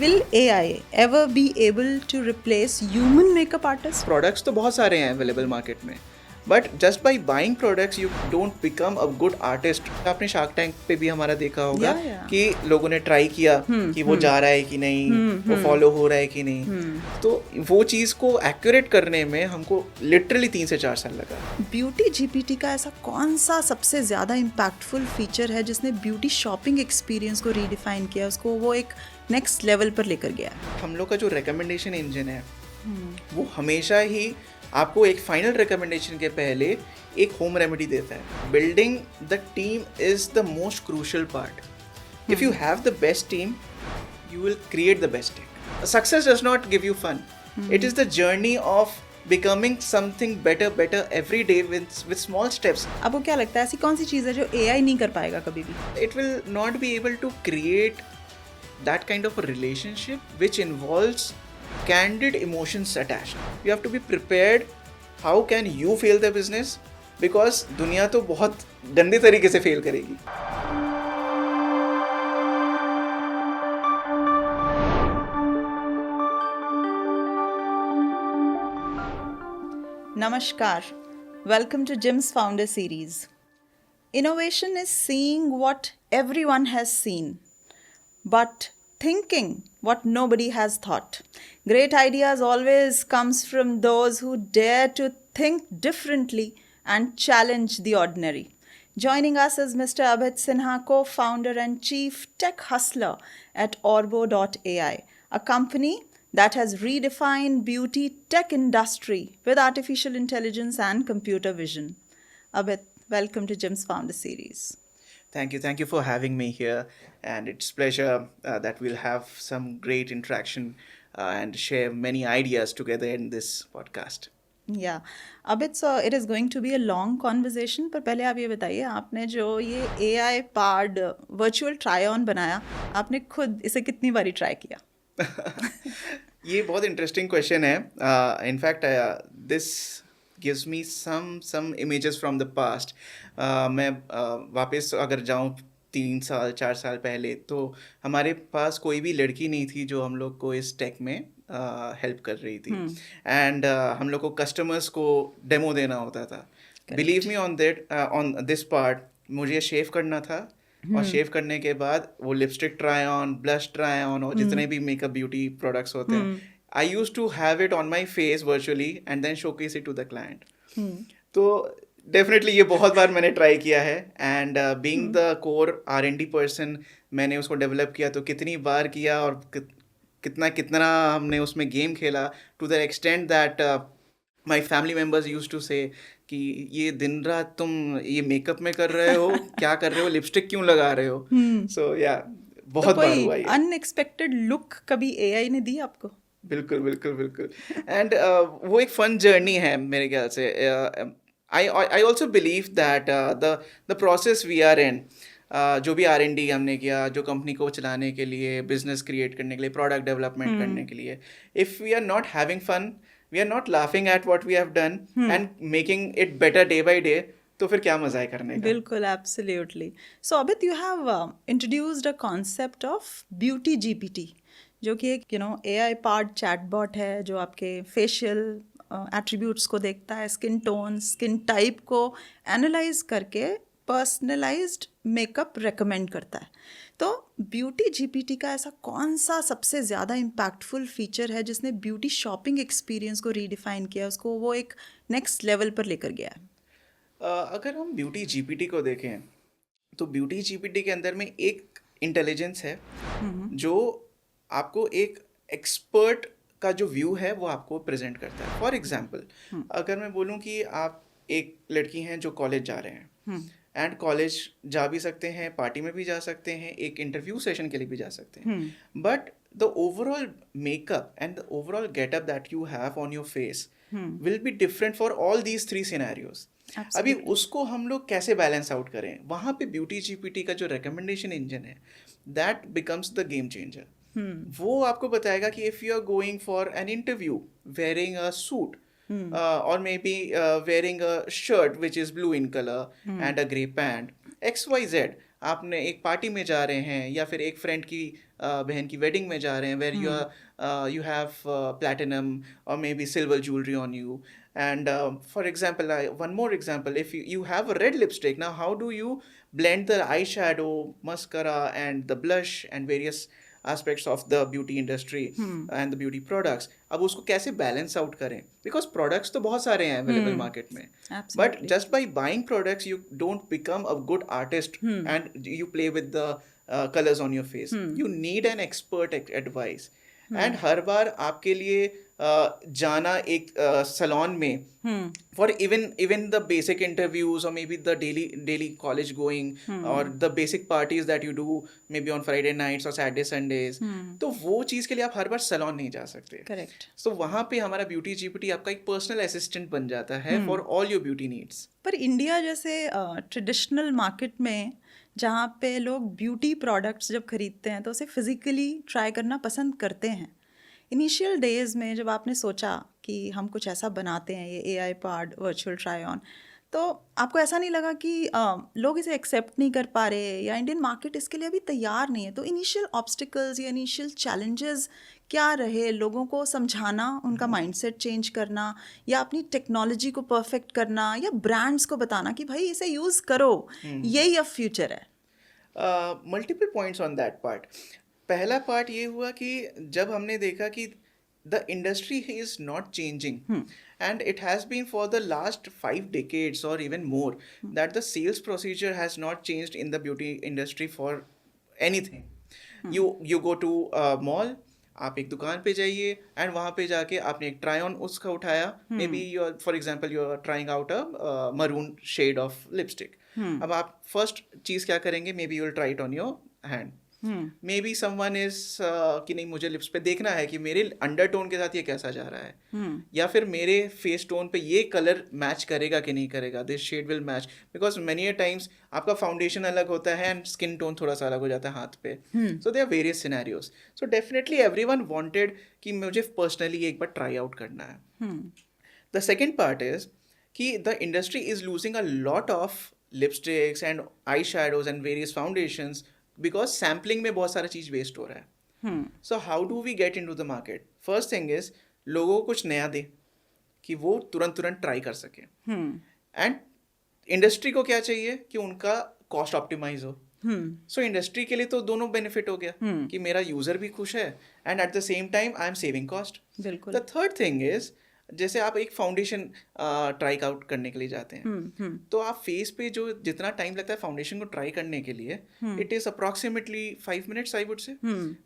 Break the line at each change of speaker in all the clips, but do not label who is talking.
Will AI ever be able to replace human makeup artists?
Products तो बहुत सारे हैं अवेलेबल मार्केट में, but just by buying products you don't become a good artist. आपने shark Tank पे भी हमारा देखा होगा
Yeah.
कि लोगों ने ट्राई किया कि वो जा रहा है कि नहीं, वो फॉलो हो रहा है कि नहीं. तो वो चीज़ को एक्यूरेट करने में हमको लिटरली 3 से 4 साल लगा.
ब्यूटी जीपीटी का ऐसा कौन सा सबसे ज़्यादा इम्पैक्टफुल फीचर है जिसने ब्यूटी शॉपिंग एक्सपीरियंस को रीडिफाइन किया, उसको वो एक नेक्स्ट लेवल पर लेकर गया?
हम लोग का जो रिकमेंडेशन इंजन है वो हमेशा ही आपको एक फाइनल रिकमेंडेशन के पहले एक होम रेमेडी देता है. Building the team is the most crucial part. If you have the best team you will create the best team. Success does not give you fun. It is the journey of becoming something better every day with small steps.
अब वो क्या लगता है, ऐसी कौन सी चीज़ है जो AI नहीं कर पाएगा कभी भी?
It will not be able to create that kind of a relationship which involves candid emotions attached. You have to be prepared. How can you fail the business? Because दुनिया तो बहुत गंदे तरीके से फेल करेगी.
Namaskar. Welcome to Jim's Founder Series. Innovation is seeing what everyone has seen, but thinking what nobody has thought. Great ideas always comes from those who dare to think differently and challenge the ordinary. Joining us is Mr. Abhit Sinha, co-founder and chief tech hustler at Orbo.ai, a company that has redefined beauty tech industry with artificial intelligence and computer vision. Abhit, welcome to Jim's Founder Series.
Thank you for having me here, and it's pleasure that we'll have some great interaction and share many ideas together in this podcast.
Yeah, Abhit, so it is going to be a long conversation, पर पहले आप ये बताइए, आपने जो ये AI powered virtual try-on बनाया, आपने खुद इसे कितनी बारी ट्राई किया?
ये बहुत इंटरेस्टिंग क्वेश्चन है. In fact this gives me some images from the past. मैं वापस अगर जाऊँ 3 साल 4 साल पहले, तो हमारे पास कोई भी लड़की नहीं थी जो हम लोग को इस टेक में हेल्प कर रही थी. एंड हम लोग को कस्टमर्स को डेमो देना होता था. Believe me on this part, मुझे शेव करना था, और शेव करने के बाद वो lipstick try on, blush try on, और जितने भी मेकअप ब्यूटी प्रोडक्ट्स होते हैं, I use to have it on my face virtually and then showcase it to the client. तो डेफिनेटली ये बहुत बार मैंने ट्राई किया है. And being the core R&D person, मैंने उसको डेवलप किया तो कितनी बार किया, और कितना हमने उसमें गेम खेला, to the extent that my family members use to say कि ये दिन रात तुम ये मेकअप में कर रहे हो, क्या कर रहे हो, लिपस्टिक क्यों लगा रहे हो. सो या बहुत बार हुआ ये.
अनएक्सपेक्टेड लुक कभी AI ने दी आपको?
बिल्कुल. एंड वो एक फन जर्नी है मेरे ख्याल से. I also believe that the process we are in, जो भी R&D हमने किया, जो कंपनी को चलाने के लिए, बिजनेस क्रिएट करने के लिए, प्रोडक्ट डेवलपमेंट करने के लिए, if we are not having fun, we are not laughing at what we have done and making it better day by day, तो फिर क्या मजा है करने का.
बिल्कुल, absolutely. So Abhit, you have introduced a concept of beauty GPT, जो कि एक AI powered chatbot है जो आपके facial attributes को देखता है, skin tone, skin type को analyze करके पर्सनलाइज्ड मेकअप रेकमेंड करता है. तो ब्यूटी जीपीटी का ऐसा कौन सा सबसे ज़्यादा इम्पैक्टफुल फीचर है जिसने ब्यूटी शॉपिंग एक्सपीरियंस को रीडिफाइन किया, उसको वो एक नेक्स्ट लेवल पर लेकर गया है?
अगर हम ब्यूटी जीपीटी को देखें तो ब्यूटी जीपीटी के अंदर में एक इंटेलिजेंस है जो आपको एक एक्सपर्ट का जो व्यू है वो आपको प्रेजेंट करता है. फॉर एग्जाम्पल, अगर मैं बोलूँ कि आप एक लड़की हैं जो कॉलेज जा रहे हैं, एंड कॉलेज जा भी सकते हैं, पार्टी में भी जा सकते हैं, एक इंटरव्यू सेशन के लिए भी जा सकते हैं, but the overall makeup and the overall getup that you have on your face will be different for all these 3 scenarios. अभी उसको हम लोग कैसे बैलेंस आउट करें, वहाँ पे ब्यूटी जीपीटी का जो रिकमेंडेशन इंजन है that becomes the game changer. वो आपको बताएगा कि if you are going for an interview wearing a suit, or maybe wearing a shirt which is blue in color and a grey pant, XYZ, आपने एक party में जा रहे हैं या फिर एक फ्रेंड की बहन की वेडिंग में जा रहे हैं, where you have platinum or maybe silver jewelry on you. And for example, one more example, if you have a red lipstick, now how do you blend the eyeshadow, mascara and the blush and various aspects of the beauty industry and the beauty products? अब उसको कैसे balance out करें, because products तो बहुत सारे हैं available market में, but just by buying products you don't become a good artist and you play with the colours on your face. You need an expert advice. And हर बार आपके लिए जाना एक सलोन में for even the basic interviews और maybe the daily college going और the basic parties that you do may be on Friday nights और सैटरडे संडेज, तो वो चीज़ के लिए आप हर बार सलोन नहीं जा सकते.
करेक्ट.
सो वहाँ पे हमारा ब्यूटी जीपीटी आपका एक पर्सनल असिस्टेंट बन जाता है for all your beauty needs.
पर इंडिया जैसे ट्रेडिशनल मार्केट में जहाँ पे लोग ब्यूटी प्रोडक्ट्स जब खरीदते हैं तो उसे फिजिकली ट्राई करना पसंद करते हैं. इनिशियल डेज में जब आपने सोचा कि हम कुछ ऐसा बनाते हैं, ये AI पार्ड वर्चुअल ट्राई ऑन, तो आपको ऐसा नहीं लगा कि लोग इसे एक्सेप्ट नहीं कर पा रहे या इंडियन मार्केट इसके लिए अभी तैयार नहीं है? तो इनिशियल ऑब्स्टिकल्स या इनिशियल चैलेंजेस क्या रहे? लोगों को समझाना, उनका माइंडसेट चेंज करना, या अपनी टेक्नोलॉजी को परफेक्ट करना, या ब्रांड्स को बताना कि भाई इसे यूज़ करो, यही अब फ्यूचर है.
Multiple points on that part. पहला पार्ट ये हुआ कि जब हमने देखा कि the industry is not changing and it has been for the last 5 decades और even more that the sales procedure has not changed in the beauty industry for anything. You go to mall, आप एक दुकान पे जाइए and वहाँ पे जाके आपने एक ट्राई ऑन उसका उठाया, maybe your for example you are trying out a maroon shade of lipstick. अब आप फर्स्ट चीज़ क्या करेंगे, maybe you will try it on your hand. Maybe someone is कि नहीं, मुझे लिप्स पे देखना है कि मेरे अंडरटोन के साथ ये कैसा जा रहा है, या फिर मेरे फेस टोन पे ये कलर मैच करेगा कि नहीं करेगा, this shade will match. Because many times आपका फाउंडेशन अलग होता है एंड स्किन टोन थोड़ा सा अलग हो जाता है हाथ पे. So they are various scenarios. So definitely everyone wanted कि मुझे पर्सनली एक बार ट्राई आउट करना है. द सेकेंड पार्ट इज कि the industry is losing a lot of lipsticks and eye shadows and various foundations because sampling में बहुत सारा चीज़ वेस्ट हो रहा है. So how do we get into the market? First thing is लोगों को कुछ नया दे कि वो तुरंत ट्राई कर सके. एंड इंडस्ट्री को क्या चाहिए कि उनका कॉस्ट ऑप्टिमाइज हो. सो इंडस्ट्री के लिए तो दोनों बेनिफिट हो गया कि मेरा यूजर भी खुश है and eight the same time I am saving cost. The third thing is, जैसे आप एक फाउंडेशन ट्राई आउट करने के लिए जाते हैं, तो आप फेस पे जो जितना टाइम लगता है फाउंडेशन को ट्राई करने के लिए, it is approximately 5 minutes I would say.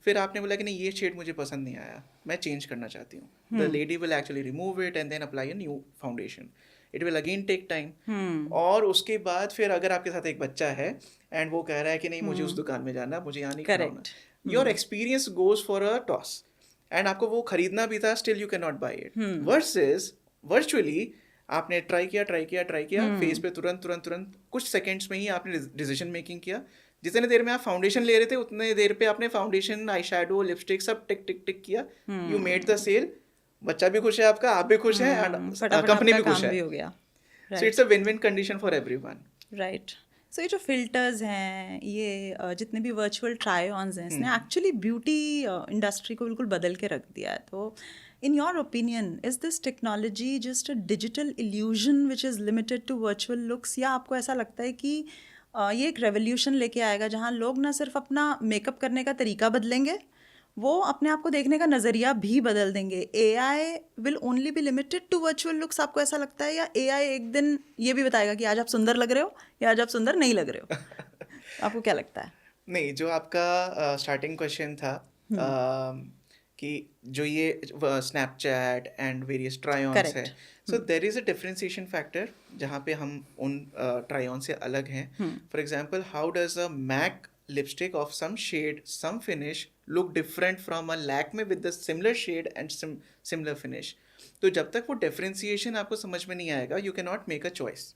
फिर आपने बोला कि नहीं, ये शेड मुझे पसंद नहीं आया, मैं चेंज करना चाहती हूँ. The lady will actually remove it and then apply a new foundation. It will again take time. और उसके बाद फिर अगर आपके साथ एक बच्चा है एंड वो कह रहा है कि नहीं, मुझे उस दुकान में जाना, मुझे यहाँ नहीं करना, your experience goes for a toss and आपको वो खरीदना भी था, still you can not by it. Versus virtually आपने ट्राई किया फेस पे तुरंत कुछ सेकंड्स में ही आपने डिसीजन मेकिंग किया. जितने देर में आप फाउंडेशन ले रहे थे उतने देर पे आपने फाउंडेशन, आई शेडो, लिपस्टिक सब टिक टिक टिक किया. You made the sale. बच्चा भी खुश है आपका, आप भी खुश हैं एंड कंपनी भी खुश है. So it's a win win condition for everyone.
Right. So ये जो फिल्टर्स हैं, ये जितने भी वर्चुअल ट्राई ऑन्स हैं, इसने एक्चुअली ब्यूटी इंडस्ट्री को बिल्कुल बदल के रख दिया है. तो in your opinion, is this technology just a digital illusion which is limited to virtual looks, या आपको ऐसा लगता है कि ये एक रेवोल्यूशन लेके आएगा जहाँ लोग ना सिर्फ अपना मेकअप करने का तरीका बदलेंगे, वो अपने आप को देखने का नज़रिया भी बदल देंगे? AI will only be limited to virtual looks, आपको ऐसा लगता है, या AI एक दिन ये भी बताएगा कि आज आप सुंदर लग रहे हो या आज आप सुंदर नहीं लग रहे हो? आपको क्या लगता है?
नहीं, जो आपका स्टार्टिंग क्वेश्चन था कि जो ये Snapchat and various try ons है, so there is a differentiation factor जहाँ पे हम उन ट्राई ऑन से अलग हैं. For example, how does a Mac lipstick of some shade, some finish look different from a Lakme with the similar shade and similar finish? तो जब तक वो differentiation आपको समझ में नहीं आएगा, you cannot make a choice.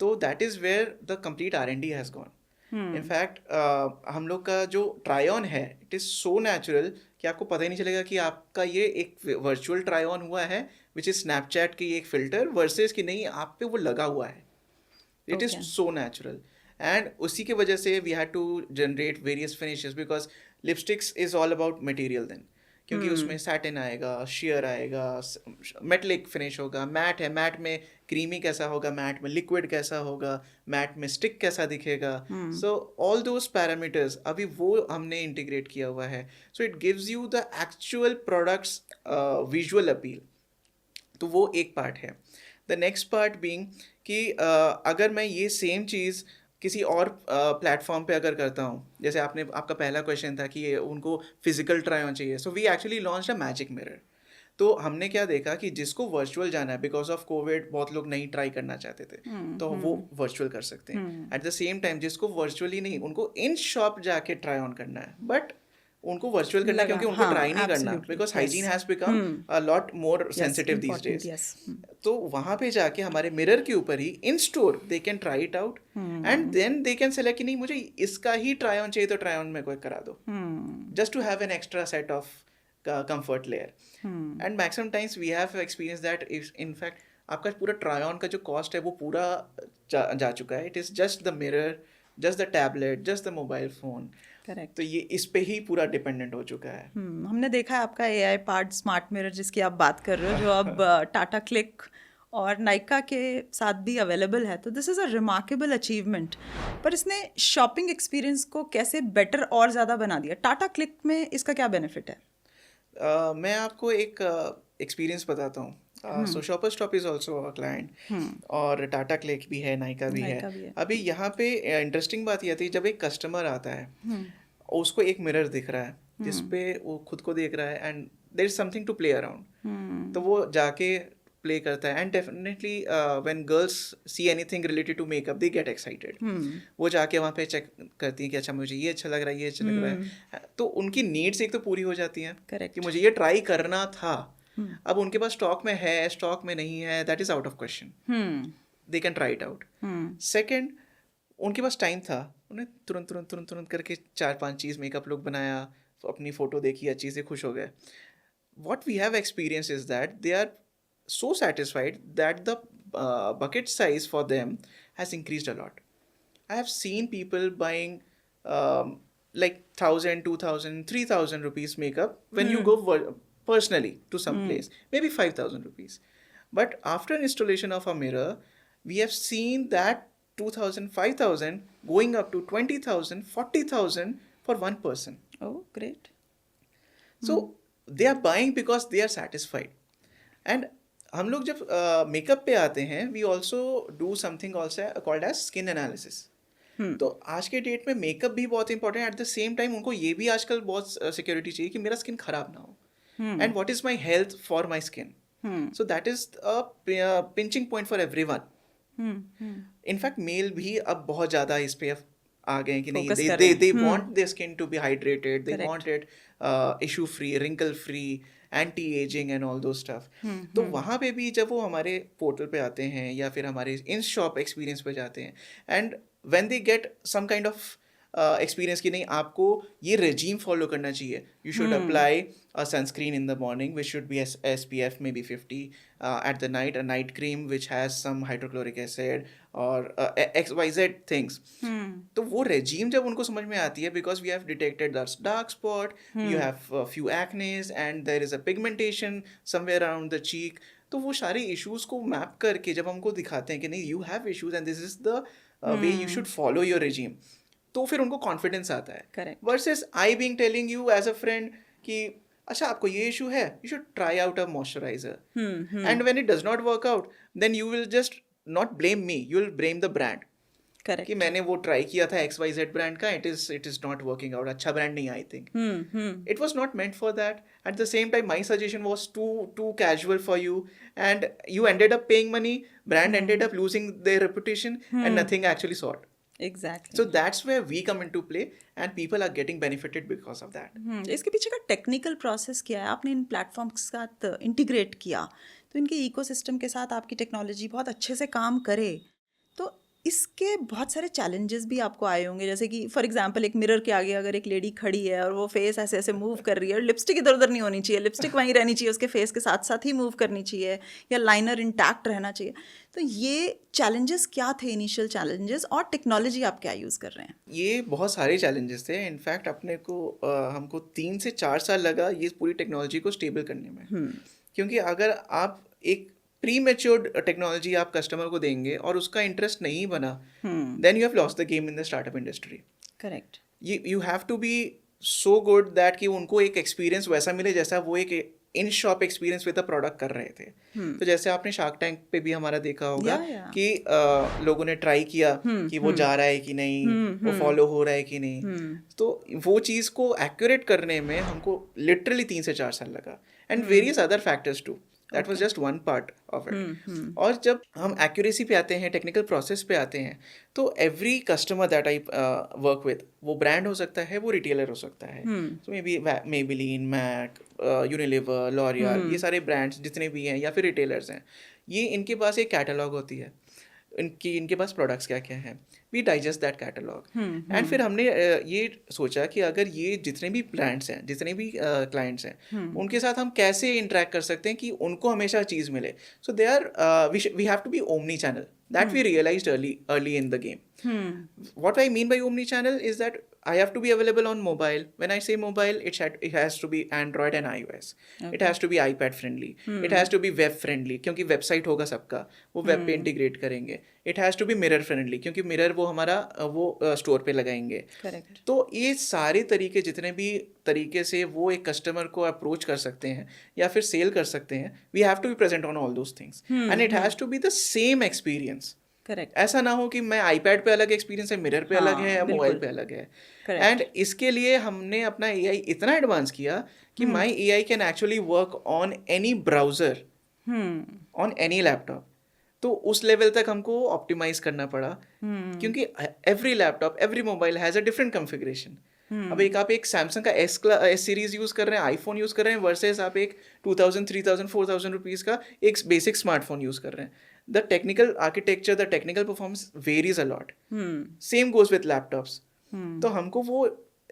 तो that is where the complete R&D has gone. In fact, हम लोग का जो try on है, it is so natural कि आपको पता ही नहीं चलेगा कि आपका ये एक virtual try on हुआ है, which is Snapchat की एक filter versus कि नहीं, आप पे वो लगा हुआ है. It is so natural. And उसी के वजह से we had to generate various finishes, because lipsticks is all about material then, क्योंकि उसमें सैटिन आएगा, शेयर आएगा, मेटलिक फिनिश होगा, मैट है, मैट में क्रीमी कैसा होगा, मैट में लिक्विड कैसा होगा, मैट में स्टिक कैसा दिखेगा. सो ऑल दोज पैरामीटर्स अभी वो हमने इंटीग्रेट किया हुआ है. So it gives you the actual products visual appeal. तो वो एक पार्ट है. द नेक्स्ट पार्ट बीइंग कि अगर मैं ये सेम चीज़ किसी और प्लेटफॉर्म पे अगर करता हूँ, जैसे आपका पहला क्वेश्चन था कि उनको फिजिकल ट्राई ऑन चाहिए, so we actually launch a magic mirror. तो हमने क्या देखा कि जिसको वर्चुअल जाना है, बिकॉज ऑफ कोविड बहुत लोग नहीं ट्राई करना चाहते थे, तो वो वर्चुअल कर सकते हैं. एट द सेम टाइम जिसको वर्चुअली नहीं, उनको इन शॉप जाके ट्राई ऑन करना है, बट उनको वर्चुअल करना है क्योंकि उनको ट्राई नहीं करना, because hygiene has become a lot more sensitive these days. तो वहां पे जाके हमारे मिरर के ऊपर ही in store they can try it out and then they can select कि नहीं मुझे इसका ही ट्राई ऑन चाहिए, तो ट्राई ऑन मेरे को करा दो, just to have an extra set of comfort layer. And maximum times we have experienced that if in fact आपका पूरा ट्राई ऑन का जो कॉस्ट है वो पूरा जा चुका है. It is just the mirror, just the tablet, just the mobile phone.
Correct.
तो ये इस पे ही पूरा डिपेंडेंट हो चुका है.
हमने देखा है आपका AI पार्ट स्मार्ट मिरर जिसकी आप बात कर रहे हो, जो अब टाटा क्लिक और नाइका के साथ भी अवेलेबल है. तो this is a remarkable achievement. पर इसने शॉपिंग एक्सपीरियंस को कैसे बेटर और ज़्यादा बना दिया? टाटा क्लिक में इसका क्या बेनिफिट है?
मैं आपको एक एक्सपीरियंस बताता हूँ. So Shopper Stop is also a client, और टाटा क्लिक भी है, नाइका भी है. अभी यहाँ पे इंटरेस्टिंग बात यह थी, जब एक कस्टमर आता है उसको एक मिरर दिख रहा है जिसपे वो खुद को देख रहा है and there is something to play around, तो वो जाके प्ले करता है. And definitely when girls see anything related to makeup they get excited. वो जाके वहाँ पे चेक करती हैं कि अच्छा मुझे ये अच्छा लग रहा है, ये अच्छा लग रहा है. तो उनकी नीड्स एक तो पूरी हो जाती हैं कि मुझे ये ट्राई करना था. अब उनके पास स्टॉक में है, स्टॉक में नहीं है, that is out of question. They can try it out. Second, उनके पास टाइम था, उन्हें तुरंत तुरंत तुरंत तुरंत करके 4-5 चीज़ मेकअप लुक बनाया, अपनी फ़ोटो देखी, अच्छी से खुश हो गए. What we have experience is that they are so satisfied that the bucket size for them has increased a lot. I have seen people buying like 1,000, 2,000, 3,000 rupees makeup when you go personally to some place, maybe 5,000 rupees. But after installation of a mirror, we have seen that 2,000, 5,000 going up to 20,000, 40,000 for one person.
Oh, great.
So they are buying because they are satisfied. And हम लोग जब makeup पे आते हैं, we also do something also called as skin analysis. तो आज के date में मेकअप भी बहुत इंपॉर्टेंट है. एट द सेम टाइम उनको ये भी आजकल बहुत सिक्योरिटी चाहिए कि मेरा स्किन खराब ना हो, and what is my health for my skin. So that is a pinching point for everyone. In fact male भी अब बहुत ज़्यादा इस पे आ गए हैं कि नहीं, they want their skin to be hydrated, they want it issue free, wrinkle free, anti ageing and all दो स्टफ. तो वहाँ पे भी जब वो हमारे पोर्टल पे आते हैं या फिर हमारे इन शॉप एक्सपीरियंस पे जाते हैं, and when they get some kind of experience कि नहीं आपको ये रेजीम फॉलो करना चाहिए, you should apply a sunscreen in the morning which should be SPF maybe 50, at the night a night cream which has some hydrochloric acid और XYZ things. तो वो regime जब उनको समझ में आती है, because we have detected the dark spot, you have few acnes and there is a pigmentation somewhere around the cheek. तो वो सारे इश्यूज को मैप करके जब हमको दिखाते हैं कि नहीं you have issues and this is the way you should follow your regime, तो फिर उनको कॉन्फिडेंस आता है. Versus I being telling you as a friend कि अच्छा आपको ये इशू है, you should try out a moisturizer, and when it does not work out then you will just not blame me, you will blame the brand.
Correct.
कि मैंने वो try किया था XYZ ब्रांड का, it is not working out, अच्छा brand नहीं, I think it was not meant for that. At the same time my suggestion was too casual for you and you ended up paying money, brand ended up losing their reputation and nothing actually sort.
Exactly.
So that's where we come into play and people are getting benefited because of that.
इसके पीछे का technical process क्या है? आपने इन platforms के साथ integrate किया तो इनके इकोसिस्टम के साथ आपकी टेक्नोलॉजी बहुत अच्छे से काम करे, तो इसके बहुत सारे चैलेंजेस भी आपको आए होंगे, जैसे कि फॉर एग्जांपल एक मिरर के आगे अगर एक लेडी खड़ी है और वो फेस ऐसे ऐसे मूव कर रही है और लिपस्टिक इधर उधर नहीं होनी चाहिए, लिपस्टिक वहीं रहनी चाहिए, उसके फेस के साथ साथ ही मूव करनी चाहिए, या लाइनर इंटैक्ट रहना चाहिए। तो ये चैलेंजेस क्या थे, इनिशियल चैलेंजेस, और टेक्नोलॉजी आप क्या यूज़ कर रहे हैं?
ये बहुत सारे चैलेंजेस थे। इनफैक्ट अपने को हमको 3 से 4 साल लगा ये पूरी टेक्नोलॉजी को स्टेबल करने में। क्योंकि अगर आप एक प्री मेच्योर्ड टेक्नोलॉजी आप कस्टमर को देंगे और उसका इंटरेस्ट नहीं बना, then you have lost the game in the startup industry.
Correct.
You have to be so good that कि उनको एक एक्सपीरियंस वैसा मिले जैसा वो एक in shop experience with the product कर रहे थे। तो जैसे आपने शार्क टैंक पे भी हमारा देखा होगा कि लोगों ने ट्राई किया कि वो जा रहा है कि नहीं, वो फॉलो हो रहा है कि नहीं। तो वो चीज़ को एक्यूरेट करने में हमको लिटरली 3 से 4 साल लगा, and various other factors too. That was just one part of it. और जब हम एक्यूरेसी पे आते हैं, टेक्निकल प्रोसेस पे आते हैं, तो every customer that I work with, वो ब्रांड हो सकता है, वो रिटेलर हो सकता है। So may be Maybelline, MAC, Unilever, L'Oreal, ये सारे ब्रांड्स जितने भी हैं या फिर रिटेलर्स हैं, ये इनके पास एक कैटलॉग होती है, इनके पास प्रोडक्ट्स क्या क्या हैं। We digest that catalogue, and फिर हमने ये सोचा कि अगर ये जितने भी ब्रांड्स हैं, जितने भी क्लाइंट्स हैं, उनके साथ हम कैसे इंटरेक्ट कर सकते हैं कि उनको हमेशा चीज़ मिले। So they are we have to be omni channel. That we realized early in the game. What I mean by omni-channel is that I have to be available on mobile. When I say mobile, it has to be Android and iOS. Okay. It has to be iPad friendly. It has to be web friendly, क्योंकि website होगा सबका, वो web पे integrate करेंगे. It has to be mirror friendly, क्योंकि mirror वो हमारा वो स्टोर पे लगाएंगे.
Correct.
तो ये सारे तरीके, जितने भी तरीके से वो एक कस्टमर को अप्रोच कर सकते हैं या फिर सेल कर सकते हैं, we have to be present on all those things, and it has to be the same experience.
Correct.
ऐसा ना हो कि मैं आईपैड पे अलग एक्सपीरियंस है, मिरर पे अलग है, या मोबाइल पे अलग है। एंड इसके लिए हमने अपना एआई इतना एडवांस किया कि my AI can actually work on any browser, on any laptop. तो उस लेवल तक हमको ऑप्टिमाइज करना पड़ा, क्योंकि every laptop, every mobile has a different configuration. अब आप एक सैमसंग का एस सीरीज यूज कर रहे हैं, आईफोन यूज कर रहे हैं, वर्सेस आप एक 2000, 3000, 4000 रुपीज का एक बेसिक स्मार्टफोन यूज कर रहे हैं। The technical architecture, the technical performance varies a lot. Same goes with laptops. तो हमको वो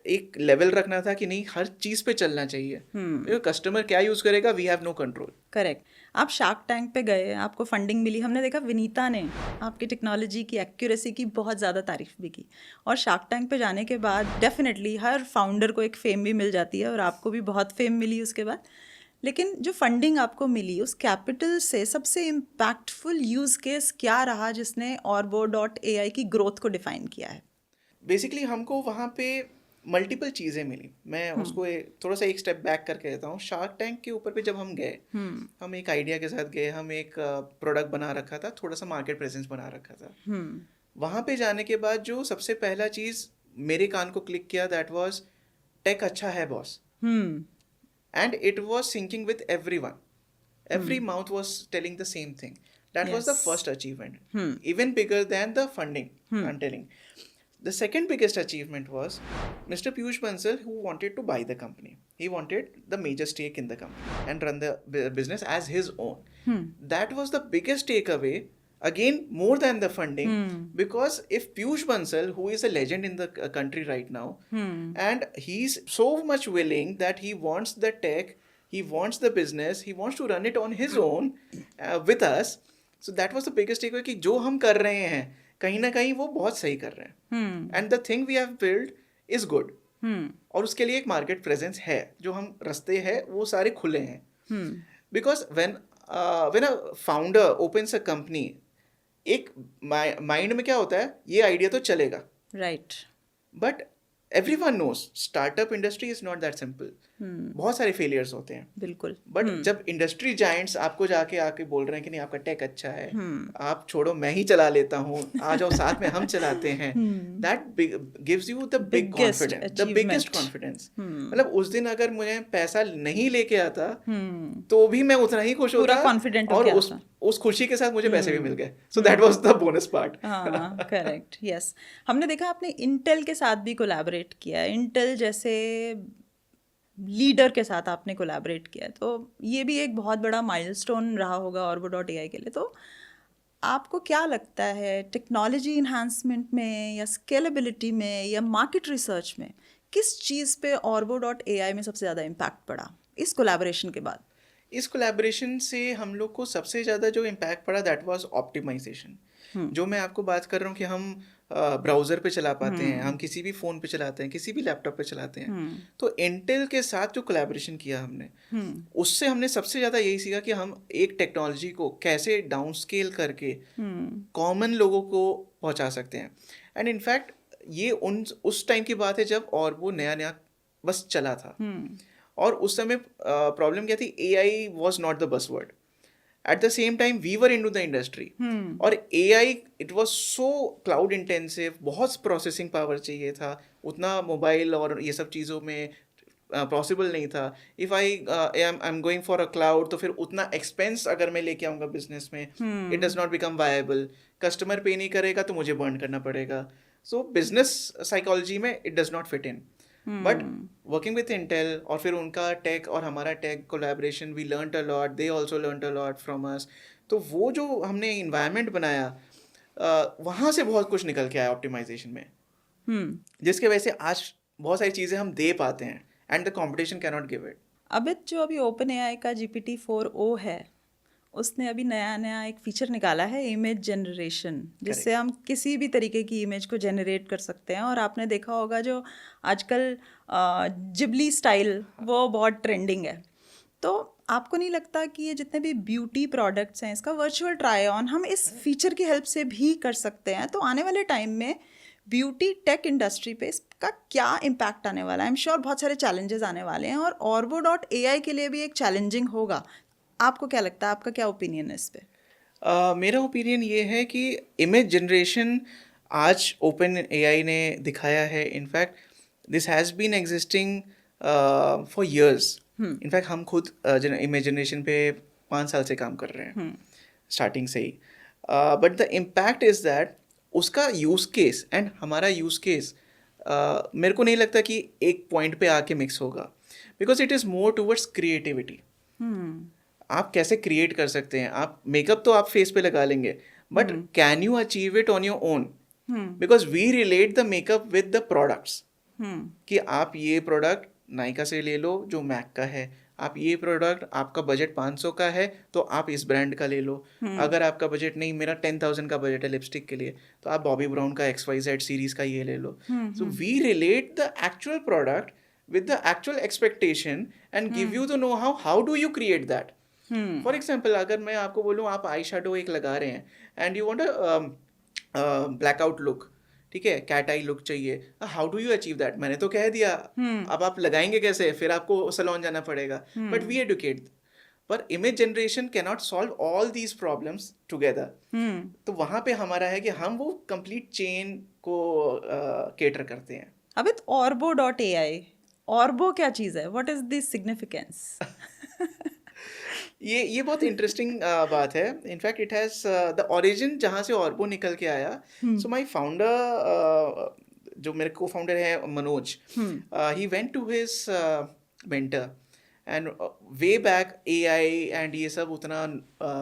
एक लेवल रखना था कि नहीं, हर चीज पे चलना चाहिए। कस्टमर क्या यूज करेगा, we have no control.
Correct. आप शार्क टैंक पे गए, आपको फंडिंग मिली, हमने देखा विनीता ने आपकी टेक्नोलॉजी की एक्यूरेसी की बहुत ज़्यादा तारीफ भी की, और शार्क टैंक पे जाने के बाद डेफिनेटली हर फाउंडर को एक फेम भी मिल जाती है, और आपको भी बहुत फेम मिली उसके बाद। लेकिन जो फंडिंग आपको मिली, उस कैपिटल से सबसे इम्पैक्टफुल यूज़ केस क्या रहा जिसने Orbo.ai की ग्रोथ को डिफाइन किया है?
बेसिकली हमको वहाँ पे मल्टीपल चीज़ें मिली। मैं उसको थोड़ा सा एक स्टेप बैक करके देता हूँ। शार्क टैंक के ऊपर पे जब हम गए, हम एक आइडिया के साथ गए, हम एक प्रोडक्ट बना रखा था, थोड़ा सा मार्केट प्रेजेंस बना रखा था। वहाँ पे जाने के बाद जो सबसे पहला चीज़ मेरे कान को क्लिक किया, दैट वाज टेक अच्छा है boss. And it was syncing with everyone. Every mouth was telling the same thing. That was the first achievement. Even bigger than the funding, I'm telling. The second biggest achievement was Mr. Piyush Bansal, who wanted to buy the company. He wanted the major stake in the company and run the business as his own. That was the biggest takeaway. Again, more than the funding, because if Piyush Bansal, who is a legend in the country right now, and he's so much willing that he wants the tech, he wants the business, he wants to run it on his own with us. So that was the biggest takeaway कि जो हम कर रहे हैं कहीं ना कहीं वो बहुत सही कर रहे हैं, and the thing we have built is good. और उसके लिए एक मार्केट प्रेजेंस है, जो हम रास्ते हैं वो सारे खुले हैं. Because when a founder opens a company, एक माइंड में क्या होता है, ये आइडिया तो चलेगा,
right,
but everyone knows startup industry is not that simple. बहुत सारे फेलियर्स होते हैं,
बिल्कुल.
बट जब इंडस्ट्री जायंट्स आपको आके बोल रहे हैं कि नहीं आपका टेक अच्छा है, आप छोड़ो मैं ही चला लेता हूँ, आ जाओ साथ में हम चलाते हैं, that gives you the big confidence, the biggest confidence. मतलब उस दिन अगर मुझे पैसा नहीं लेके आता तो भी मैं उतना ही खुश होता,
कॉन्फिडेंट,
और उस खुशी के साथ मुझे पैसे भी मिल गए. सो that was the bonus part.
Correct, yes. हमने देखा आपने इंटेल के साथ भी कोलैबोरेट किया, इंटेल जैसे लीडर के साथ आपने कोलैबोरेट किया, तो ये भी एक बहुत बड़ा माइलस्टोन रहा होगा Orbo.ai के लिए. तो आपको क्या लगता है टेक्नोलॉजी इन्हांसमेंट में या स्केलेबिलिटी में या मार्केट रिसर्च में किस चीज़ पे Orbo.ai में सबसे ज़्यादा इम्पैक्ट पड़ा इस कोलैबोरेशन के बाद?
इस कोलैबोरेशन से हम लोग को सबसे ज़्यादा जो इम्पैक्ट पड़ा दैट वाज ऑप्टिमाइजेशन। जो मैं आपको बात कर रहा हूँ कि हम ब्राउज़र पे चला पाते हैं, हम किसी भी फ़ोन पे चलाते हैं, किसी भी लैपटॉप पे चलाते हैं। तो इंटेल के साथ जो कोलैबोरेशन किया हमने, उससे हमने सबसे ज़्यादा यही सीखा कि हम एक टेक्नोलॉजी को कैसे डाउन स्केल करके कॉमन लोगों को पहुंचा सकते हैं। एंड इनफैक्ट ये उस टाइम की बात है जब और वो नया नया बस चला था। और उस समय प्रॉब्लम क्या थी, AI was not the buzzword. At the same time we were into the industry, और AI it was so cloud intensive, बहुत प्रोसेसिंग पावर चाहिए था, उतना मोबाइल और ये सब चीज़ों में पॉसिबल नहीं था। If I am going for a cloud, तो फिर उतना एक्सपेंस अगर मैं लेके आऊँगा बिजनेस में, it does not become viable. Customer pay नहीं करेगा तो मुझे बर्न करना पड़ेगा। सो बिजनेस साइकोलॉजी में it does not fit in. But working with Intel और फिर उनका टेक और हमारा tech collaboration, we learned a lot, they also learned a lot from us. तो वो जो हमने इन्वायरमेंट बनाया, वहाँ से बहुत कुछ निकल के आया ऑप्टिमाइजेशन में, जिसके वजह से आज बहुत सारी चीज़ें हम दे पाते हैं and the competition can not give it.
Abhit, जो अभी OpenAI का GPT-4o है, उसने अभी नया नया एक फीचर निकाला है, इमेज जनरेशन, जिससे हम किसी भी तरीके की इमेज को जनरेट कर सकते हैं। और आपने देखा होगा जो आजकल जिबली स्टाइल वो बहुत ट्रेंडिंग है। तो आपको नहीं लगता कि ये जितने भी ब्यूटी प्रोडक्ट्स हैं, इसका वर्चुअल ट्राई ऑन हम इस फीचर की हेल्प से भी कर सकते हैं? तो आने वाले टाइम में ब्यूटी टेक इंडस्ट्री पे इसका क्या इम्पैक्ट आने वाला है? आई एम श्योर बहुत सारे चैलेंजेस आने वाले हैं, और Orbo.ai के लिए भी एक चैलेंजिंग होगा। आपको क्या लगता है, आपका क्या ओपिनियन है इस पे?
मेरा ओपिनियन ये है कि इमेज जनरेशन आज OpenAI ने दिखाया है। In fact this has been existing for years। In fact हम खुद इमेज जनरेशन पे 5 साल से काम कर रहे हैं, स्टार्टिंग से ही। But the impact is that उसका यूज़ केस एंड हमारा यूज़ केस मेरे को नहीं लगता कि एक पॉइंट पे आके मिक्स होगा, because it is more towards creativity. आप कैसे क्रिएट कर सकते हैं? आप मेकअप तो आप फेस पे लगा लेंगे, but can you achieve it on your own? Because we relate the makeup with the products, कि आप ये प्रोडक्ट नायका से ले लो जो मैक का है, आप ये प्रोडक्ट, आपका बजट 500 का है तो आप इस ब्रांड का ले लो। अगर आपका बजट नहीं, मेरा 10,000 का बजट है लिपस्टिक के लिए, तो आप बॉबी ब्राउन का XYZ सीरीज का ये ले लो। So we relate the actual product with the actual expectation and give you the know how do you create that. For example, अगर मैं आपको बोलूँ आप आई शेडो एक लगा रहे हैं and you want a blackout look, ठीक है, कैट आई लुक चाहिए, how do you achieve that? मैंने तो कह दिया, अब आप लगाएंगे कैसे? फिर आपको सैलून जाना पड़ेगा। बट वी एडुकेट, पर image generation can not solve all these problems together. तो वहाँ पे हमारा है कि हम वो कंप्लीट चेन को केटर करते हैं।
अब Orbo.ai, ऑर्बो क्या चीज़ है? What is the significance?
ये बहुत इंटरेस्टिंग बात है। In fact it has the origin जहाँ से ऑर्बो निकल के आया। सो माय फाउंडर, जो मेरे को फाउंडर है Manoj, he went to his mentor and way back AI and ये सब उतना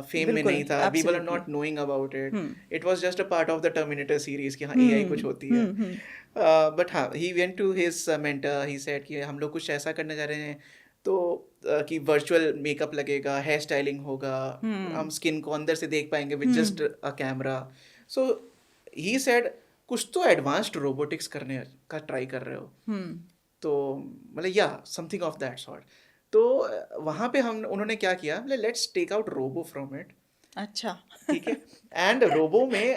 फेम में नहीं था, we were not knowing about it. It was just a part of the Terminator series कि हाँ AI कुछ होती है। बट हाँ, he went to his mentor, he said कि हम लोग कुछ ऐसा करने जा रहे हैं, तो कि वर्चुअल मेकअप लगेगा, हेयर स्टाइलिंग होगा, हम स्किन को अंदर से देख पाएंगे with just a camera. So he said कुछ तो एडवांस्ड रोबोटिक्स करने का ट्राई कर रहे हो। तो मतलब या समथिंग ऑफ दैट सॉर्ट। तो वहाँ पे हम उन्होंने क्या किया, let's take out robo from it.
अच्छा,
ठीक है, एंड रोबो में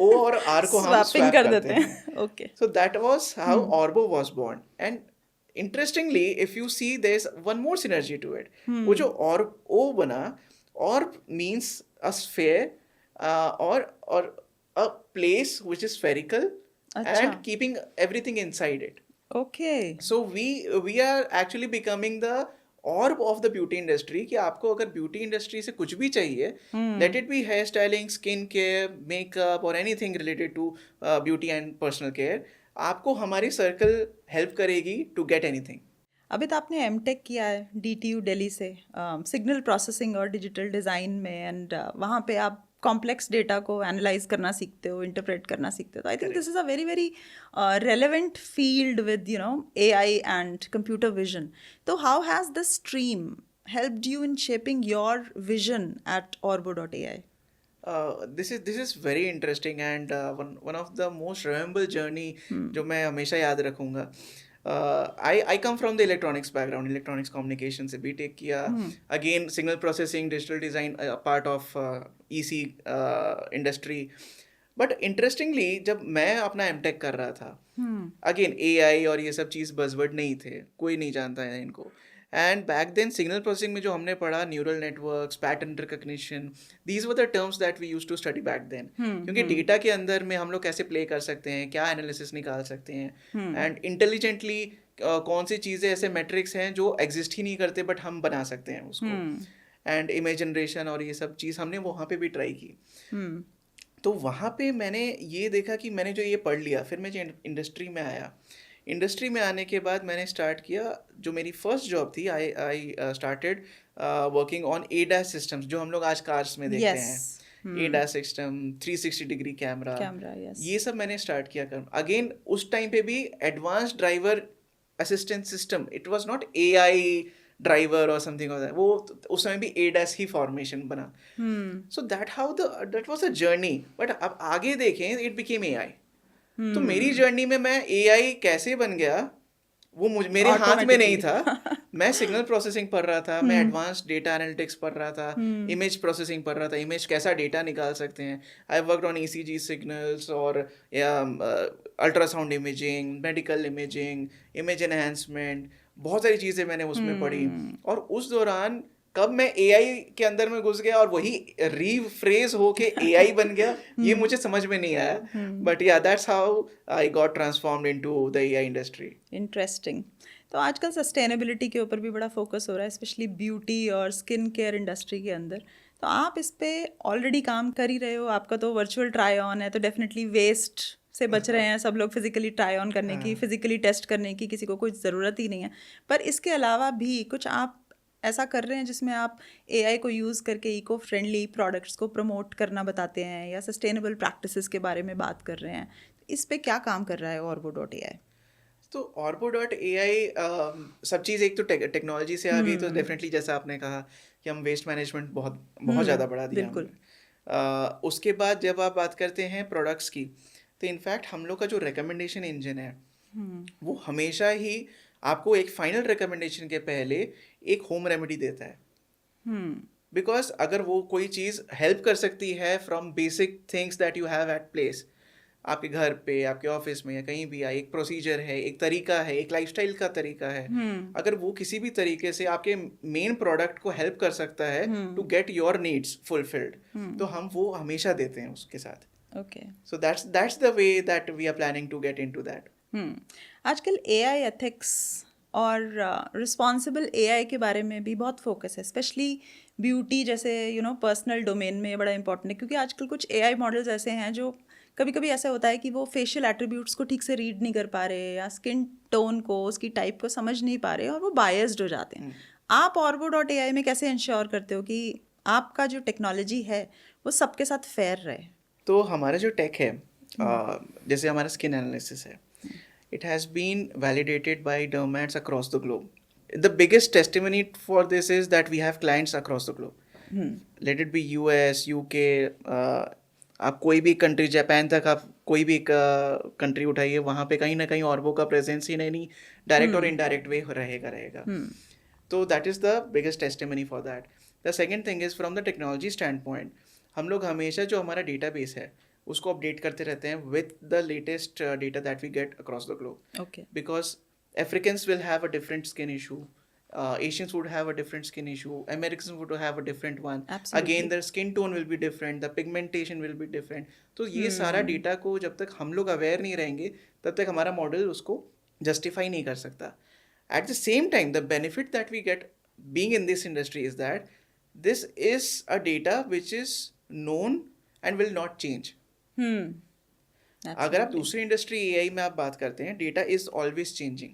O और R को हम स्वैप कर देते हैं।
Okay,
so that was how Orbo was born. And interestingly if you see there is one more synergy to it. वो जो और O बना, और मींस अ स्फीयर और a place which is spherical and keeping everything inside it.
Okay.
So we are actually becoming the orb of the beauty industry, कि आपको अगर beauty industry से कुछ भी चाहिए, let it be hair styling, skin care, makeup or anything related to beauty and personal care, आपको हमारी circle help करेगी to get anything.
अभी तो आपने M.Tech किया है DTU दिल्ली से, सिग्नल प्रोसेसिंग और डिजिटल डिज़ाइन में, एंड वहाँ पे आप कॉम्प्लेक्स डेटा को एनालाइज करना सीखते हो, इंटरप्रेट करना सीखते हो. तो I think this is a very very relevant field with AI and computer vision. तो how has this stream helped you in shaping your vision at Orbo.ai?
This is very interesting and one of the most rememberable journey जो मैं हमेशा याद रखूंगा. I come from the electronics background, electronics communication से B.Tech किया. Again signal processing, digital design, part of EC industry. But interestingly जब मैं अपना M.Tech कर रहा था, अगेन AI और ये सब चीज़ बजवर्ड नहीं थे, कोई नहीं जानता है इनको. And back then signal processing में जो हमने पढ़ा, neural networks, pattern recognition, these were the terms that we use to study back then. क्योंकि डेटा के अंदर में हम लोग कैसे प्ले कर सकते हैं, क्या एनालिसिस निकाल सकते हैं, एंड इंटेलिजेंटली कौन सी चीज़ें ऐसे मेट्रिक्स हैं जो एग्जिस्ट ही नहीं करते बट हम बना सकते हैं उसको. एंड इमेज जनरेशन और ये सब चीज़ हमने वहाँ पे भी ट्राई की. तो वहाँ पे मैंने ये देखा कि मैंने जो ये पढ़ लिया, फिर मैं जो इंडस्ट्री में आया, इंडस्ट्री में आने के बाद मैंने स्टार्ट किया, जो मेरी फर्स्ट जॉब थी, I started working on ADAS systems जो हम लोग आज कार्स में देखते हैं. ADAS system, 360 degree camera,
yes.
ये सब मैंने स्टार्ट किया कर. अगेन उस टाइम पे भी advance driver assistant system, it was not AI driver और समथिंग होता है, वो उस समय भी ADAS ही फॉर्मेशन बना. सो that was a journey. But अब आगे देखें, इट बिकेम AI. तो मेरी जर्नी में मैं AI कैसे बन गया वो मेरे हाथ में नहीं था. मैं सिग्नल प्रोसेसिंग पढ़ रहा था, मैं एडवांस डेटा एनालिटिक्स पढ़ रहा था, इमेज प्रोसेसिंग पढ़ रहा था, इमेज कैसा डेटा निकाल सकते हैं. I worked on ECG signals और ultrasound imaging, medical imaging, image enhancement, बहुत सारी चीज़ें मैंने उसमें पढ़ी. और उस दौरान कब मैं AI के अंदर में घुस गया और वही रीफ्रेज होके AI बन गया, ये मुझे समझ में नहीं आया. बट या that's how I got transformed into the AI industry.
Interesting. तो आजकल सस्टेनेबिलिटी के ऊपर भी बड़ा फोकस हो रहा है, स्पेशली ब्यूटी और स्किन केयर इंडस्ट्री के अंदर. तो आप इस पे ऑलरेडी काम कर ही रहे हो. आपका तो वर्चुअल ट्राई ऑन है, तो डेफिनेटली वेस्ट से बच रहे हैं सब लोग. फिजिकली ट्राई ऑन करने की, फिजिकली टेस्ट करने की किसी को कोई ज़रूरत ही नहीं है. पर इसके अलावा भी कुछ आप ऐसा कर रहे हैं जिसमें आप AI को यूज़ करके इको फ्रेंडली प्रोडक्ट्स को प्रमोट करना बताते हैं, या सस्टेनेबल प्रैक्टिसेस के बारे में बात कर रहे हैं. इस पे क्या काम कर रहा है Orbo.ai?
तो Orbo.ai सब चीज़ एक तो टेक्नोलॉजी से आ गई, तो डेफिनेटली जैसा आपने कहा कि हम वेस्ट मैनेजमेंट बहुत बहुत ज़्यादा बढ़ा दिया
बिल्कुल.
उसके बाद जब आप बात करते हैं प्रोडक्ट्स की, तो इनफैक्ट हम लोग का जो रिकमेंडेशन इंजन है वो हमेशा ही आपको एक फाइनल रिकमेंडेशन के पहले एक होम रेमेडी देता है. बिकॉज अगर वो कोई चीज़ हेल्प कर सकती है from basic things that you have at place, आपके घर पे, आपके ऑफिस में या कहीं भी, एक प्रोसीजर है, एक तरीका है, एक लाइफस्टाइल का तरीका है, अगर वो किसी भी तरीके से आपके मेन प्रोडक्ट को हेल्प कर सकता है to get your needs fulfilled, तो हम वो हमेशा देते हैं उसके साथ.
Okay.
So that's the way that we are planning to get into that.
आजकल AI एथिक्स और रिस्पॉन्सिबल AI के बारे में भी बहुत फोकस है, स्पेशली ब्यूटी जैसे पर्सनल डोमेन में. ये बड़ा इंपॉर्टेंट है, क्योंकि आजकल कुछ AI मॉडल्स ऐसे हैं जो कभी कभी ऐसा होता है कि वो फेशियल एट्रीब्यूट्स को ठीक से रीड नहीं कर पा रहे, या स्किन टोन को, उसकी टाइप को समझ नहीं पा रहे, और वो बायस्ड हो जाते हैं. आप Orbo.ai में कैसे इंश्योर करते हो कि आपका जो टेक्नोलॉजी है वो सबके साथ फेयर रहे?
तो हमारा जो टेक है, जैसे हमारा स्किन एनालिसिस है, it has been validated by dermats across the globe. The biggest testimony for this is that we have clients across the globe. Let it be US, UK, आप कोई भी कंट्री, जापान तक आप कोई भी country उठाइए, वहाँ पे कहीं ना कहीं Orbo का प्रेजेंस ही नहीं डायरेक्ट और इनडायरेक्ट वे रहेगा. तो that is the biggest testimony for that. The second thing is from the technology stand point, हम लोग हमेशा जो हमारा डेटाबेस है उसको अपडेट करते रहते हैं with the latest data that we get across the globe.
Okay.
Because Africans will have a different skin issue, Asians would have a different skin issue, Americans would have a different one.
Absolutely.
Again, their skin tone will be different, the pigmentation will be different. तो ये सारा data को जब तक हम लोग aware नहीं रहेंगे, तब तक हमारा मॉडल उसको जस्टिफाई नहीं कर सकता. At the same time, the benefit that we get being in this industry is that this is a data which is known and will not change. अगर आप दूसरी इंडस्ट्री एआई में आप बात करते हैं, data is always changing.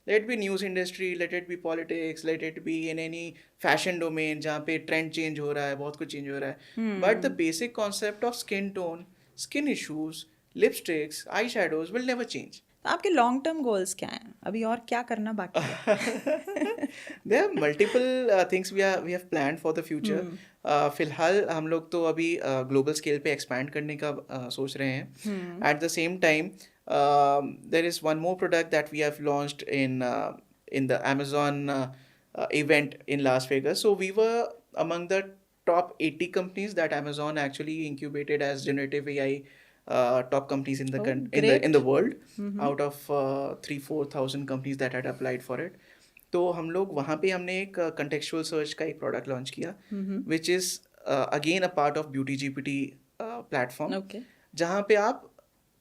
Let be news industry, let it be politics, let it be in any fashion domain जहाँ पे ट्रेंड चेंज हो रहा है, बहुत कुछ चेंज हो रहा है, but the basic concept of skin tone, skin issues, lipsticks, eye shadows will never change.
तो आपके लॉन्ग टर्म गोल्स क्या हैं, अभी और क्या करना बाकी है?
There are multiple things we have planned for the future. फिलहाल हम लोग तो अभी ग्लोबल स्केल पे एक्सपैंड करने का सोच रहे हैं. Eight the same time there is one more product that we have launched in the Amazon event in Las Vegas. So we were among the top 80 companies that Amazon actually incubated as generative AI top companies in the in the world, out of 3-4 thousand companies that had applied for it. तो हम लोग वहाँ पे हमने एक contextual search का एक product launch किया, which is again a part of Beauty GPT platform.
Okay.
जहाँ पे आप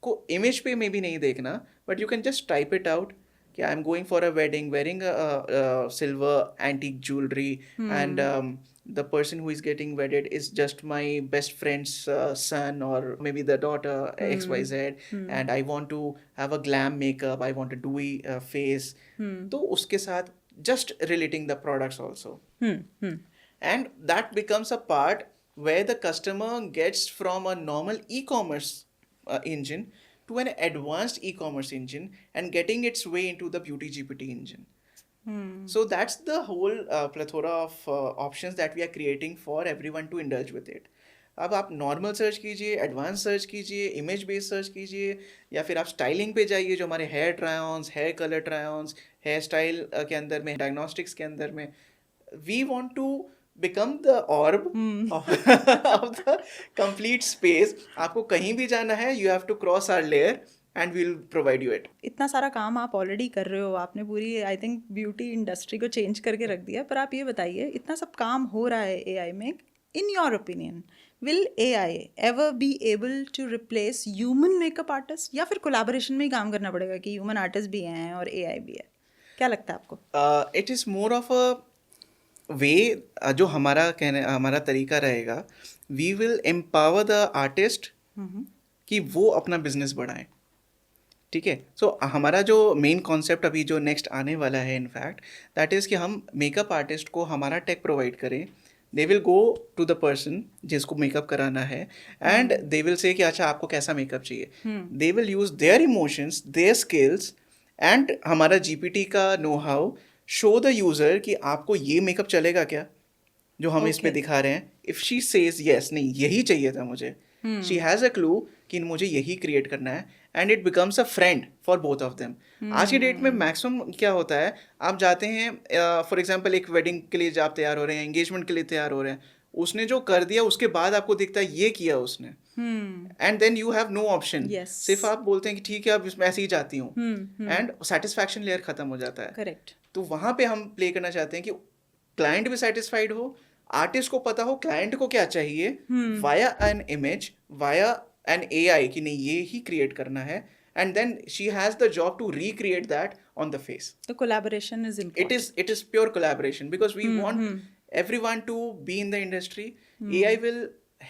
को image पे maybe नहीं देखना, but you can just type it out कि I'm going for a wedding, wearing a silver antique jewelry, and the person who is getting wedded is just my best friend's son or maybe the daughter, XYZ, and I want to have a glam makeup, I want a dewy face. तो उसके साथ just relating the products also. And that becomes a part where the customer gets from a normal e-commerce engine to an advanced e-commerce engine and getting its way into the Beauty GPT engine. So that's the whole plethora of options that we are creating for everyone to indulge with it. अब आप normal search कीजिए, advance search कीजिए, image based search कीजिए, या फिर आप styling पे जाइए जो हमारे hair tryons, hair colour tryons, hair style के अंदर में, डायग्नोस्टिक्स के अंदर में. We want to become the orb of the complete space. आपको कहीं भी जाना है, you have to cross our layer and we'll provide you it.
इतना सारा काम आप ऑलरेडी कर रहे हो, आपने पूरी आई थिंक ब्यूटी इंडस्ट्री को चेंज करके रख दिया. पर आप ये बताइए, इतना सब काम हो रहा है एआई में, in your opinion will AI ever be able to replace human makeup artist, या फिर कोलैबोरेशन में ही काम करना पड़ेगा कि ह्यूमन आर्टिस्ट भी हैं और एआई भी है? क्या लगता है आपको?
It is more of a way, जो हमारा तरीका रहेगा, we will empower the artist कि वो अपना बिजनेस बढ़ाएं. ठीक है. सो हमारा जो मेन कॉन्सेप्ट अभी जो नेक्स्ट आने वाला है, इनफैक्ट दैट इज़ कि हम मेकअप आर्टिस्ट को हमारा टेक प्रोवाइड करें. They will go to the person जिसको मेकअप कराना है, एंड दे विल से कि अच्छा आपको कैसा मेकअप चाहिए. They will use their emotions, their skills, and हमारा जीपीटी का know how show the user कि आपको ये मेकअप चलेगा क्या जो हम इस पे दिखा रहे हैं. इफ शी सेज यस, नहीं यही चाहिए था मुझे, शी हैज अ क्लू कि मुझे यही क्रिएट करना है, and it becomes a friend for both of them. आज की डेट में मैक्सिमम क्या होता है, आप जाते हैं फॉर एग्जांपल एक वेडिंग के लिए आप तैयार हो रहे हैं, एंगेजमेंट के लिए तैयार हो रहे हैं, उसने जो कर दिया उसके बाद आपको दिखता है ये किया उसने, and then you have no option. सिर्फ आप बोलते हैं कि ठीक है अब इसमें ऐसे ही जाती हूँ, एंड सेटिस्फैक्शन लेयर खत्म हो जाता है.
करेक्ट.
तो वहाँ पे हम प्ले करना चाहते हैं कि क्लाइंट भी सेटिस्फाइड हो, आर्टिस्ट को पता हो क्लाइंट को क्या चाहिए, via an image, via an AI कि नहीं ये ही क्रिएट करना है, and then she has the job to recreate that on the face.
The collaboration is important.
It is pure collaboration because we want everyone to be in the industry. AI will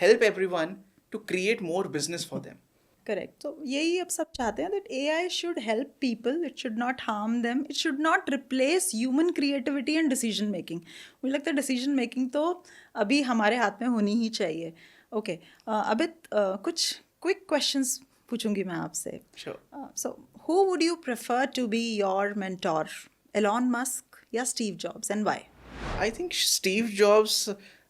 help everyone to create more business for them.
Correct. तो यही अब सब चाहते हैं that AI should help people, it should not harm them, it should not replace human creativity and decision making. मुझे लगता है decision making तो अभी हमारे हाथ में होनी ही चाहिए. ओके, अभी कुछ क्विक क्वेश्चंस पूछूंगी मैं आपसे. So who would you prefer to be your mentor, Elon Musk या Steve Jobs, and why?
I think Steve Jobs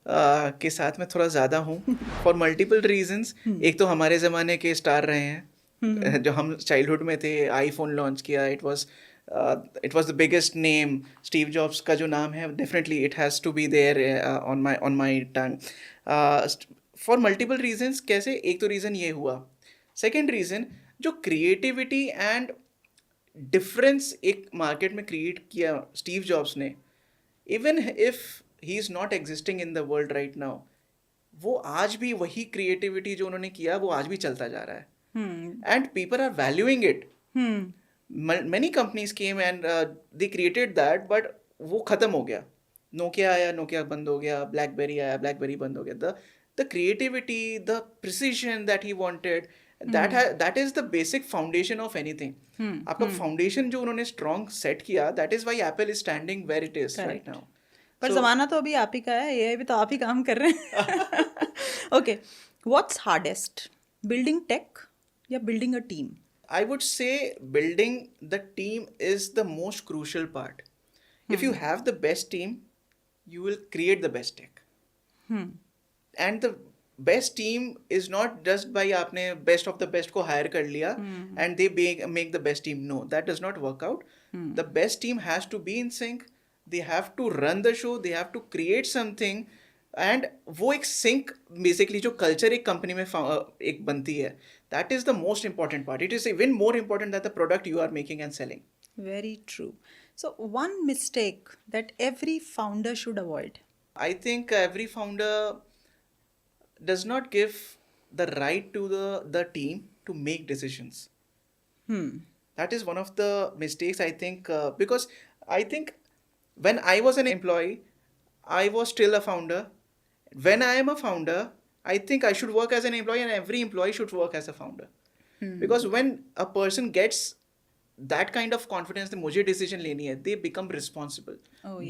के साथ में थोड़ा ज़्यादा हूँ फॉर मल्टीपल रीजंस. एक तो हमारे ज़माने के स्टार रहे हैं, जो हम चाइल्डहुड में थे, आईफोन लॉन्च किया, it was the biggest name. Steve Jobs का जो नाम है definitely it has to be there on my tongue for multiple reasons. कैसे? एक तो रीज़न ये हुआ. सेकेंड रीज़न, जो क्रिएटिविटी एंड डिफरेंस एक मार्केट में क्रिएट किया स्टीव जॉब्स ने, even if he is not existing in the world right now, वो आज भी वही क्रिएटिविटी जो उन्होंने किया वो आज भी चलता जा रहा है, and people are valuing it. Many companies came and they created that, but वो खत्म हो गया. नोकिया आया, नोकिया बंद हो गया, ब्लैकबेरी आया, ब्लैकबेरी बंद हो गया. The creativity, the precision that he wanted, that is the basic foundation of anything. आपका फाउंडेशन जो उन्होंने स्ट्रॉन्ग सेट किया, that is why Apple is standing where it is right now.
पर जमाना तो अभी आप ही का है, ये भी तो आप ही काम कर रहे हैं। Okay, what's hardest, building tech या building a team?
I would say building the team is the most crucial part. If you have the best team, you will create the best tech. And the best team is not just by आपने best of the best को hire कर लिया and they make the best team. No, that does not work out. The best team has to be in sync. They have to run the show. They have to create something. And वो एक sync basically जो culture एक company में एक बनती है, that is the most important part. It is even more important than the product you are making and selling.
Very true. So one mistake that every founder should avoid.
I think every founder does not give the right to the team to make decisions. That is one of the mistakes, I think, because I think when I was an employee, I was still a founder. When I am a founder, I think I should work as an employee and every employee should work as a founder. Because when a person gets that kind of confidence that मुझे decision लेनी है, they become responsible.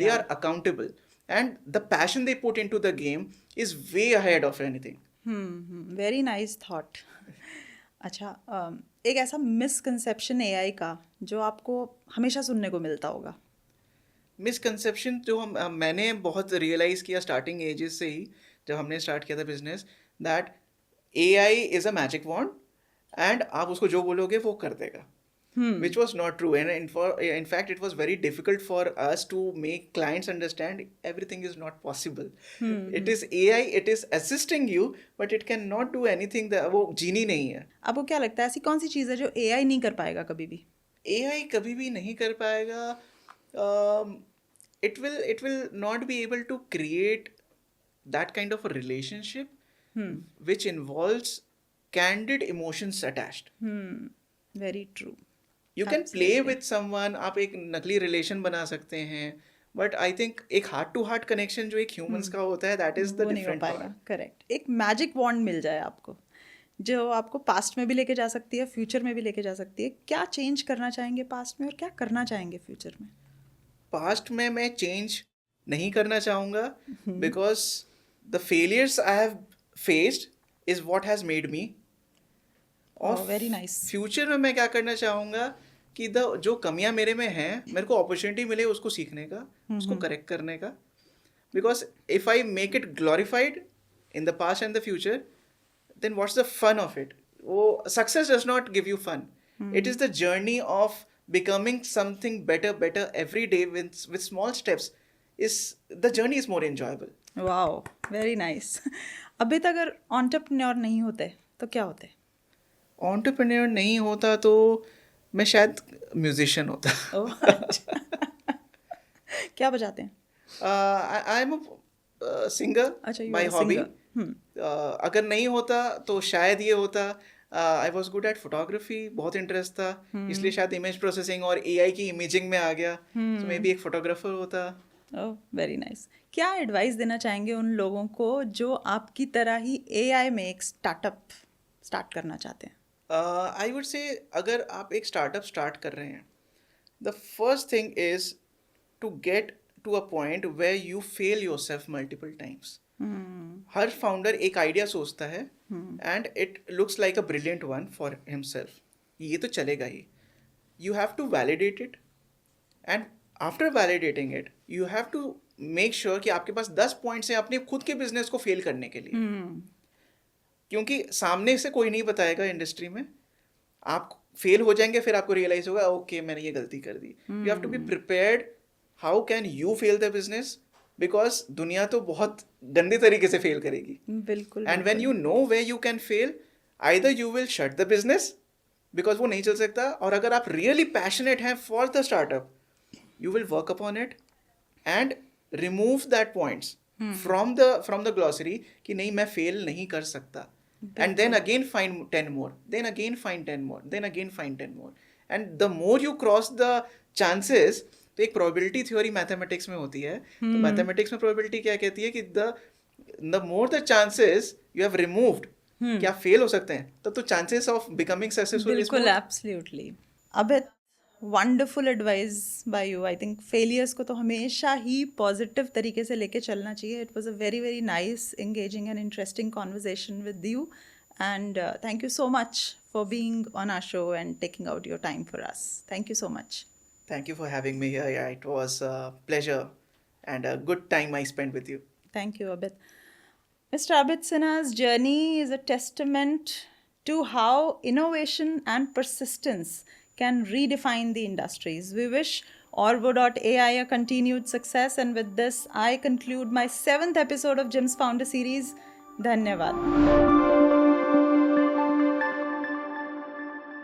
They are accountable. And the passion they put into the game is way ahead of anything.
Very nice thought. अच्छा, एक ऐसा misconception AI का जो आपको हमेशा सुनने को मिलता होगा।
मिसकंसेप्शन जो मैंने बहुत रियलाइज किया स्टार्टिंग एजेस से ही, जब हमने स्टार्ट किया था business, that AI is a magic wand and आप उसको जो बोलोगे वो कर देगा, which was not true. And in fact it was very difficult for us to make clients understand everything is not possible. It is AI, it is assisting you, but it cannot do anything. वो जीनी नहीं है।
आपको क्या लगता है ऐसी कौन सी चीज़ है जो एआई नहीं कर पाएगा कभी भी?
AI कभी भी नहीं कर पाएगा। It will not be able to create that kind of a relationship which involves candid emotions attached.
Very true.
You can play with someone, आप एक नकली रिलेशन बना सकते हैं, बट आई थिंक एक हार्ट टू हार्ट कनेक्शन जो एक humans का होता है, that is the different part.
Correct. एक मैजिक वॉन्ड मिल जाए आपको जो आपको पास्ट में भी लेके जा सकती है, फ्यूचर में भी लेके जा सकती है, क्या चेंज करना चाहेंगे पास्ट में और क्या करना चाहेंगे फ्यूचर में?
पास्ट में मैं चेंज नहीं करना चाहूँगा, because the failures I have faced is what has made me. और
वेरी नाइस।
फ्यूचर में मैं क्या करना चाहूँगा कि जो कमियां मेरे में हैं, मेरे को अपॉर्चुनिटी मिले उसको सीखने का, उसको करेक्ट करने का। Because if I make it glorified in the past and the future, then what's the fun of it? वो success does not give you fun, it is the journey of becoming something better every day with small steps. Is the journey is more enjoyable.
Wow, very nice. अभी तक अगर entrepreneur नहीं होते तो क्या होते?
Entrepreneur नहीं होता तो मैं शायद म्यूजिशियन होता।
क्या बजाते हैं?
I am a singer by hobby. अगर नहीं होता तो शायद ये होता, I was good at photography, बहुत इंटरेस्ट था, इसलिए शायद इमेज प्रोसेसिंग और एआई की इमेजिंग में आ गया, तो मे बी एक फोटोग्राफर होता।
Oh very nice. क्या एडवाइस देना चाहेंगे उन लोगों को जो आपकी तरह ही एआई में एक स्टार्टअप स्टार्ट करना चाहते हैं?
आई वुड से अगर आप एक स्टार्टअप स्टार्ट कर रहे हैं, the first thing is to get to a point where you fail yourself multiple times. हर फाउंडर एक आइडिया सोचता है and it looks like a brilliant one for himself, ये तो चलेगा ही। You have to validate it and after validating it you have to make sure कि आपके पास 10 पॉइंट्स हैं अपने खुद के बिजनेस को फेल करने के लिए। क्योंकि सामने से कोई नहीं बताएगा इंडस्ट्री में, आप फेल हो जाएंगे, फिर आपको रियलाइज होगा ओके मैंने ये गलती कर दी। You have to be prepared how can you fail the business, because दुनिया तो बहुत गंदे तरीके से फेल करेगी।
बिल्कुल।
And when you know where you can fail, either you will shut the business because वो नहीं चल सकता, और अगर आप रियली पैशनेट हैं for the startup, you will work upon it and remove that points from the glossary कि नहीं मैं फेल नहीं कर सकता। And then again find 10 more, then again find 10 more, then again find 10 more. And the more you cross the chances, तो एक probability theory mathematics में होती है, तो mathematics में probability क्या कहती है कि the more the chances you have removed क्या फेल हो सकते हैं, तब तो chances of becoming successful is
बिल्कुल, absolutely. Abhit, wonderful advice by you. I think failures को तो हमेशा ही पॉजिटिव तरीके से लेके चलना चाहिए। It was a very very nice, engaging and interesting conversation with you, and thank you so much for being on our show and taking out your time for us. Thank you so much.
Thank you for having me here. Yeah, it was a pleasure and a good time I spent with you.
Thank you, Abid. Mr. Abid Sinha's journey is a testament to how innovation and persistence can redefine the industries. We wish Orvo.ai a continued success, and with this, I conclude my 7th episode of Jim's Founder Series. Dhanyavad.